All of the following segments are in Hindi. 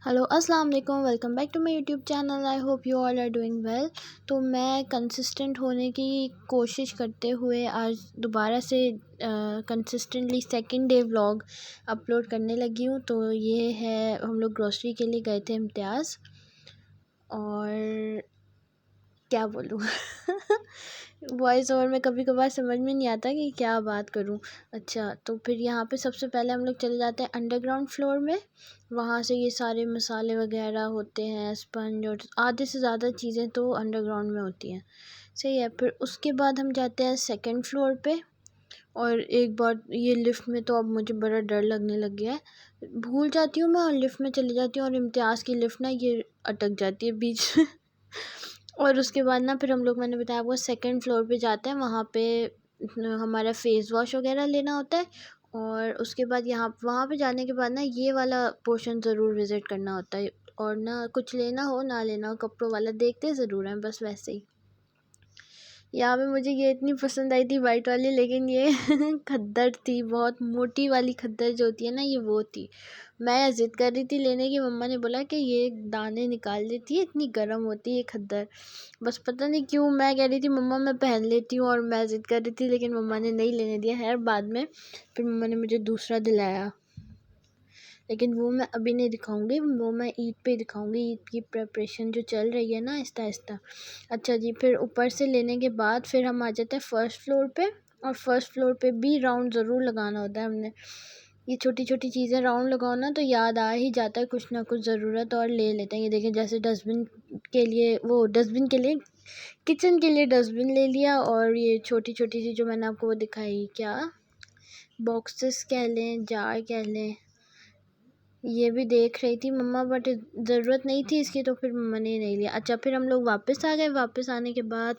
हेलो अस्सलाम वालेकुम, welcome back to my YouTube channel. I hope you all are doing well. तो मैं कंसिस्टेंट होने की कोशिश करते हुए आज दोबारा से consistently second day vlog upload करने लगी हूँ। तो ये है, हम लोग ग्रोसरी के लिए गए थे इम्तियाज़, और क्या बोलूँ वॉइस ओवर में कभी कभार समझ में नहीं आता कि क्या बात करूँ। अच्छा, तो फिर यहाँ पे सबसे पहले हम लोग चले जाते हैं अंडरग्राउंड फ्लोर में। वहाँ से ये सारे मसाले वगैरह होते हैं, स्पंज और आधे से ज़्यादा चीज़ें तो अंडरग्राउंड में होती हैं। सही है। फिर उसके बाद हम जाते हैं सेकंड फ्लोर पे। और एक बार ये लिफ़्ट में तो अब मुझे बड़ा डर लगने लग गया है। भूल जाती हूँ मैं और लिफ़्ट में चली जाती हूँ, और इम्तियाज़ की लिफ़्ट ना ये अटक जाती है बीच में और उसके बाद ना फिर हम लोग, मैंने बताया आपको, सेकंड फ्लोर पे जाते हैं। वहाँ पे हमारा फेस वॉश वगैरह लेना होता है। और उसके बाद वहाँ पे जाने के बाद ना ये वाला पोर्शन ज़रूर विज़िट करना होता है। और ना कुछ लेना हो ना लेना हो, कपड़ों वाला देखते ज़रूर हैं, बस वैसे ही। यहाँ पे मुझे ये इतनी पसंद आई थी वाइट वाली, लेकिन ये खद्दर थी, बहुत मोटी वाली खद्दर जो होती है ना, ये वो थी। मैं ज़िद कर रही थी लेने की, मम्मा ने बोला कि ये दाने निकाल देती है, इतनी गर्म होती है ये खद्दर। बस पता नहीं क्यों मैं कह रही थी मम्मा मैं पहन लेती हूँ, और मैं ज़िद कर रही थी, लेकिन मम्मा ने नहीं लेने दिया। खैर बाद में फिर मम्मा ने मुझे दूसरा दिलाया, लेकिन वो मैं अभी नहीं दिखाऊंगी, वो मैं ईद पे दिखाऊंगी। ईद की प्रिपरेशन जो चल रही है ना आहिस्ता आहिस्ता। अच्छा जी, फिर ऊपर से लेने के बाद फिर हम आ जाते हैं फर्स्ट फ्लोर पे। और फर्स्ट फ्लोर पे भी राउंड ज़रूर लगाना होता है हमने। ये छोटी छोटी चीज़ें राउंड लगाओ ना तो याद आ ही जाता है कुछ ना कुछ ज़रूरत, और ले लेते हैं। ये देखें, जैसे डस्टबिन के लिए, वो डस्टबिन के लिए, किचन के लिए डस्टबिन ले लिया। और ये छोटी छोटी सी जो मैंने आपको वो दिखाई, क्या बॉक्सेस कह लें, जार कह लें, ये भी देख रही थी मम्मा, बट ज़रूरत नहीं थी इसकी, तो फिर मम्मा ने नहीं लिया। अच्छा, फिर हम लोग वापस आ गए। वापस आने के बाद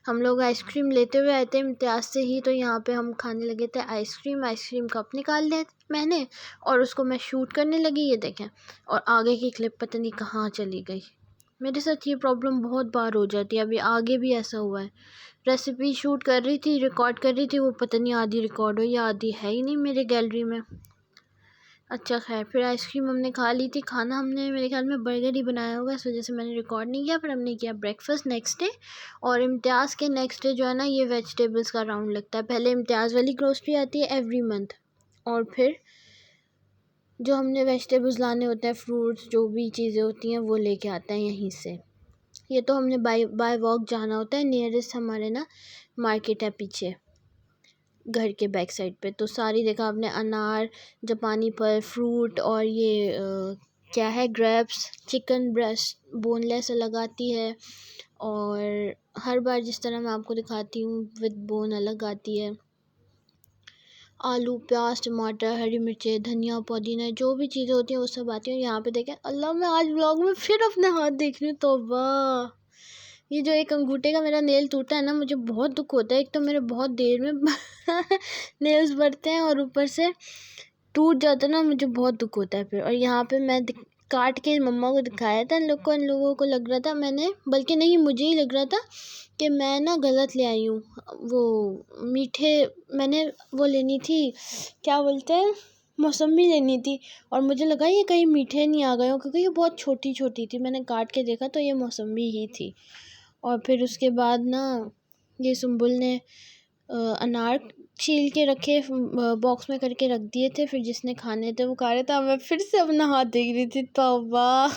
हम लोग आइसक्रीम लेते हुए आए थे इम्तियाज़ से ही, तो यहाँ पे हम खाने लगे थे आइसक्रीम। आइसक्रीम कप निकाल लिया मैंने, और उसको मैं शूट करने लगी, ये देखें। और आगे की क्लिप पता नहीं कहाँ चली गई। मेरे साथ ये प्रॉब्लम बहुत बार हो जाती है, अभी आगे भी ऐसा हुआ है। रेसिपी शूट कर रही थी, रिकॉर्ड कर रही थी, वो पता नहीं आधी रिकॉर्ड हो या आधी है ही नहीं मेरे गैलरी में। अच्छा, खैर फिर आइसक्रीम हमने खा ली थी। खाना हमने मेरे ख्याल में बर्गर ही बनाया होगा, इस वजह से मैंने रिकॉर्ड नहीं किया। फिर हमने किया ब्रेकफास्ट नेक्स्ट डे। और इम्तियाज़ के नेक्स्ट डे जो है ना, ये वेजिटेबल्स का राउंड लगता है। पहले इम्तियाज़ वाली ग्रोसरी आती है एवरी मंथ, और फिर जो हमने वेजिटेबल्स लाने होते हैं, फ्रूट्स, जो भी चीज़ें होती हैं, वो लेके आते हैं यहीं से। ये तो हमने बाय वॉक जाना होता है। नियरेस्ट हमारे ना मार्केट है पीछे घर के बैक साइड पे। तो सारी देखा आपने, अनार, जापानी फल, फ्रूट, और ये क्या है, ग्रेप्स, चिकन ब्रेस्ट बोनलेस अलग आती है, और हर बार जिस तरह मैं आपको दिखाती हूँ विद बोन अलग आती है। आलू, प्याज, टमाटर, हरी मिर्चें, धनिया, पुदीना, जो भी चीज़ें होती हैं वो सब आती हैं। यहाँ पे देखें, अल्लाह, मैं आज व्लॉग में फिर अपने हाथ देख रही हूँ, तौबा। ये जो एक अंगूठे का मेरा नेल टूटा है ना, मुझे बहुत दुख होता है। एक तो मेरे बहुत देर में नेल्स बढ़ते हैं, और ऊपर से टूट जाता है ना, मुझे बहुत दुख होता है फिर। और यहाँ पे मैं काट के मम्मा को दिखाया था। इन लोगों को लग रहा था मैंने, बल्कि नहीं, मुझे ही लग रहा था कि मैं ना गलत ले आई हूँ। वो मीठे, मैंने वो लेनी थी, क्या बोलते हैं, मौसम्बी लेनी थी। और मुझे लगा ये कहीं मीठे नहीं आ गए हो, क्योंकि ये बहुत छोटी छोटी थी। मैंने काट के देखा तो ये मौसम्बी ही थी। और फिर उसके बाद ना ये सुम्बुल ने अनार छील के रखे, बॉक्स में करके रख दिए थे। फिर जिसने खाने थे वो खा रहा था, मैं फिर से अपना हाथ देख रही थी, तौबा।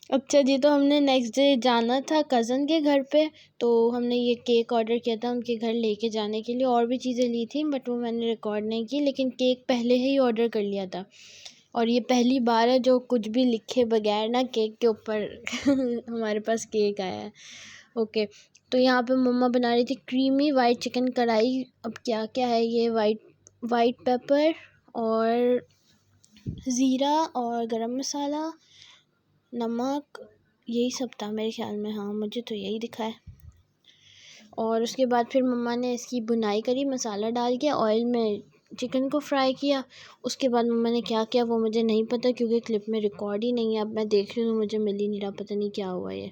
अच्छा जी, तो हमने नेक्स्ट डे जाना था कज़न के घर पे। तो हमने ये केक ऑर्डर किया था उनके घर लेके जाने के लिए। और भी चीज़ें ली थी, बट वो मैंने रिकॉर्ड नहीं की, लेकिन केक पहले ही ऑर्डर कर लिया था। और ये पहली बार है जो कुछ भी लिखे बगैर ना केक के ऊपर हमारे पास केक आया है। ओके, तो यहाँ पे मम्मा बना रही थी क्रीमी वाइट चिकन कढ़ाई। अब क्या क्या है ये, वाइट पेपर, और ज़ीरा, और गरम मसाला, नमक, यही सब था मेरे ख्याल में। हाँ, मुझे तो यही दिखा है। और उसके बाद फिर मम्मा ने इसकी बुनाई करी, मसाला डाल के ऑयल में चिकन को फ्राई किया। उसके बाद मम्मा ने क्या किया वो मुझे नहीं पता, क्योंकि क्लिप में रिकॉर्ड ही नहीं है। अब मैं देख रही हूँ, मुझे मिल ही नहीं रहा, पता नहीं क्या हुआ ये।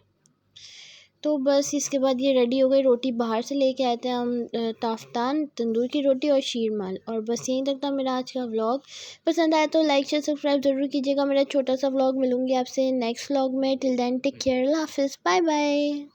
तो बस इसके बाद ये रेडी हो गई। रोटी बाहर से लेके आए थे हम, ताफ्तान तंदूर की रोटी और शीरमाल। और बस यहीं तक था मेरा आज का व्लॉग। पसंद आया तो लाइक शेयर सब्सक्राइब ज़रूर कीजिएगा। मेरा छोटा सा व्लॉग, मिलूंगी आपसे नेक्स्ट व्लॉग में। टिल देन टेक केयर, अल्लाह हाफिज़, बाय बाय।